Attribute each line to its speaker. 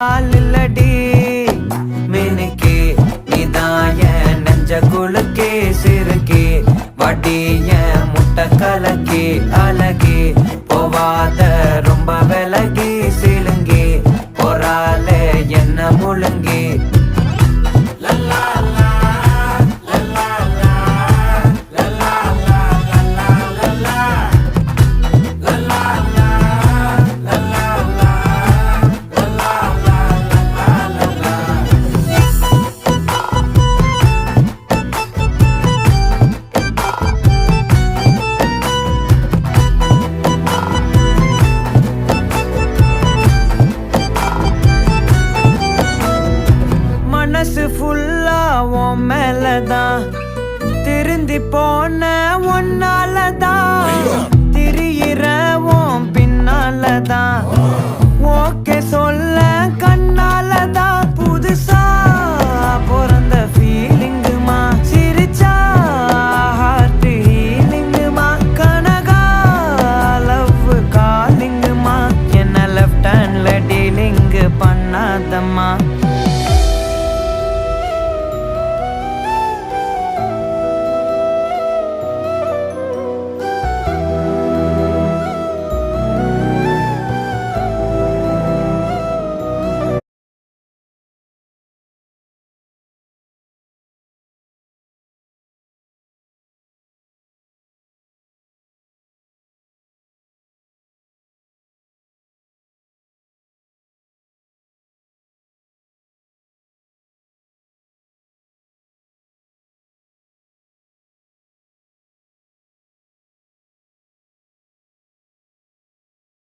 Speaker 1: இல்லடி மினுக்கே நீதாய நெஞ்ச குலுக்கே சிறுக்கே வட்டிய முட்டை கலக்கே அழகே போவாத ரொம்ப விலகி சிலுங்கி பொறால என்ன முழுங்கி மனசு ஃபுல்லா உன் மேலதான் திருந்தி போன ஒன்னாலதான் திரியிற உன் பின்னாலதான் ஓகே சொல்ல கண்ணாலதான் புதுசா பிறந்த ஃபீலிங்குமா சிரிச்சா ஹார்ட் ஹீலிங்குமா கனகா லவ் காலிங்குமா என்ன லெஃப்ட் ஹேண்ட்ல டீலிங்கு பண்ணாதம்மா